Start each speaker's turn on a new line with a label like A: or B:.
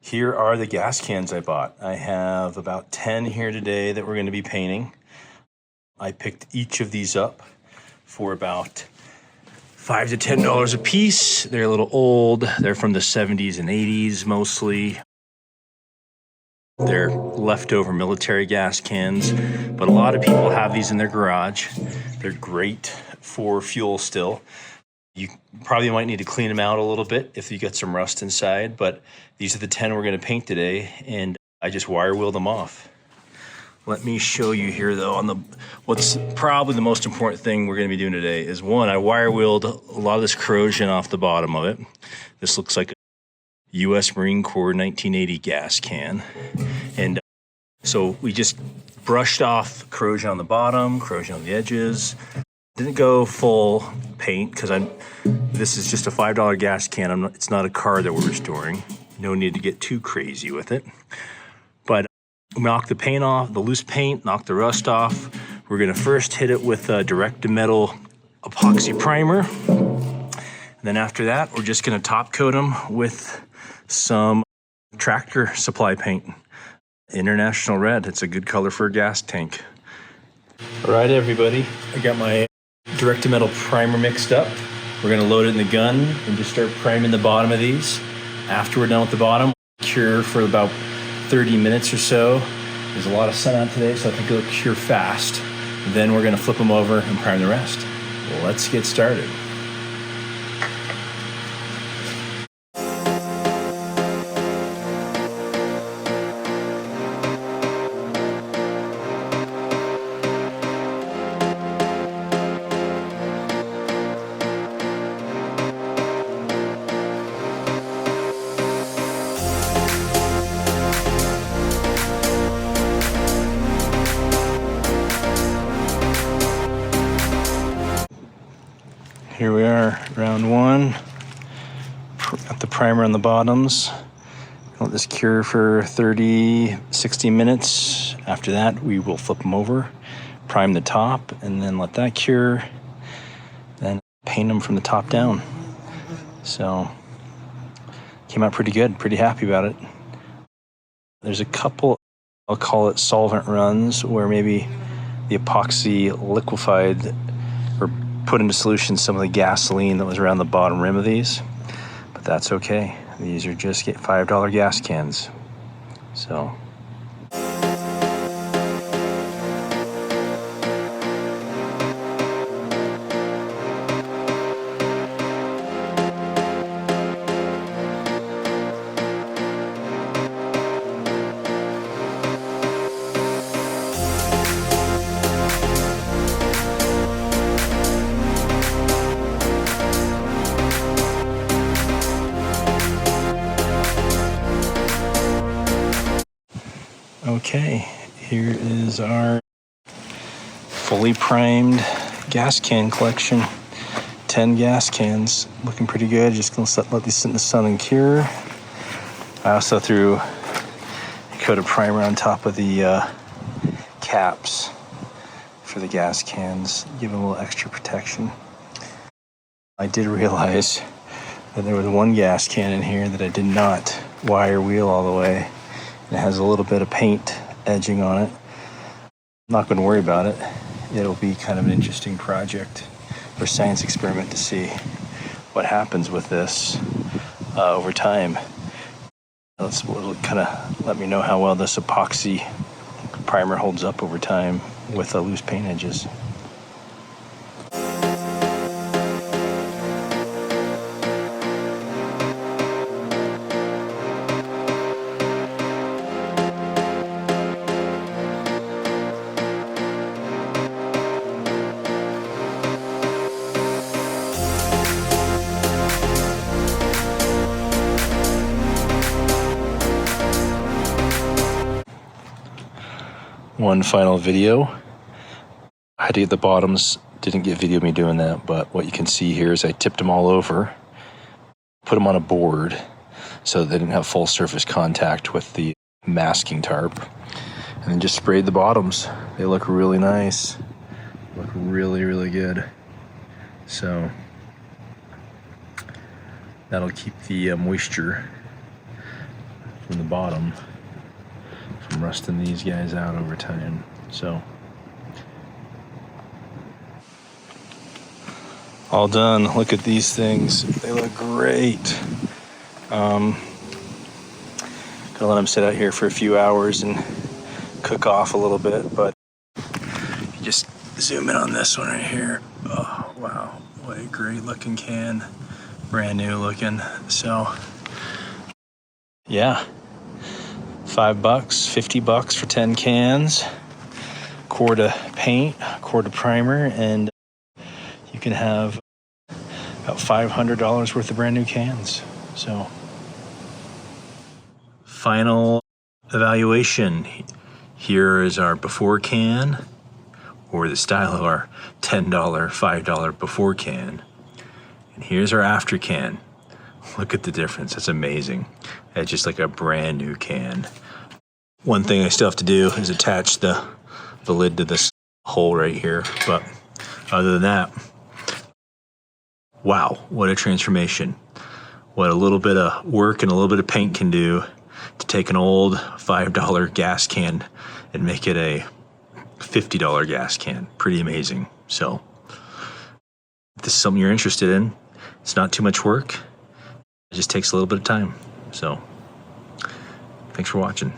A: Here are the gas cans I bought. I have about 10 here today that we're going to be painting. I picked each of these up for about $5 to $10 a piece. They're a little old. They're from the 70s and 80s mostly. They're leftover military gas cans, but a lot of people have these in their garage. They're great for fuel still. You probably might need to clean them out a little bit if you got some rust inside, but these are the 10 we're going to paint today, and I just wire wheel them off. Let me show you here though on what's probably the most important thing we're going to be doing today is one, I wire wheeled a lot of this corrosion off the bottom of it. This looks like a US Marine Corps 1980 gas can. And so we just brushed off corrosion on the bottom, corrosion on the edges. Didn't go full paint because this is just a $5 gas can. It's not a car that we're restoring. No need to get too crazy with it. But knock the paint off, the loose paint, knock the rust off. We're gonna first hit it with a direct-to-metal epoxy primer. And then after that, we're just gonna top coat them with some tractor supply paint. International Red, it's a good color for a gas tank. All right, everybody, I got my direct-to-metal primer mixed up. We're gonna load it in the gun and just start priming the bottom of these. After we're done with the bottom, cure for about 30 minutes or so. There's a lot of sun out today, so I think it'll cure fast. Then we're gonna flip them over and prime the rest. Let's get started. Here we are, round one. Got the primer on the bottoms. Let this cure for 30, 60 minutes. After that, we will flip them over, prime the top, and then let that cure. Then paint them from the top down. So, came out pretty good, pretty happy about it. There's a couple, I'll call it solvent runs, where maybe the epoxy liquefied or put into solution some of the gasoline that was around the bottom rim of these, but that's okay. These are just $5 gas cans. So. Okay, here is our fully primed gas can collection. 10 gas cans, looking pretty good. Just gonna let these sit in the sun and cure. I also threw a coat of primer on top of the caps for the gas cans, give them a little extra protection. I did realize that there was one gas can in here that I did not wire wheel all the way. It has a little bit of paint edging on it. I'm not going to worry about it. It'll be kind of an interesting project or science experiment to see what happens with this over time. It'll kind of let me know how well this epoxy primer holds up over time with the loose paint edges. One final video. I had to get the bottoms, didn't get video of me doing that, but what you can see here is I tipped them all over, put them on a board so they didn't have full surface contact with the masking tarp, and then just sprayed the bottoms. They look really nice, look really, really good. So that'll keep the moisture from the bottom from rusting these guys out over time. So all done. Look at these things. They look great. Gonna let them sit out here for a few hours and cook off a little bit, but you just zoom in on this one right here. Oh, wow. What a great looking can. Brand new looking. So, yeah. $5, $50 for 10 cans. Quart of paint, quart of primer, and you can have about $500 worth of brand new cans. So, final evaluation. Here is our before can, or the style of our $10, $5 before can. And here's our after can. Look at the difference. That's amazing. It's just like a brand new can. One thing I still have to do is attach the lid to this hole right here. But other than that, wow, what a transformation. What a little bit of work and a little bit of paint can do to take an old $5 gas can and make it a $50 gas can. Pretty amazing. So if this is something you're interested in, it's not too much work. It just takes a little bit of time. So thanks for watching.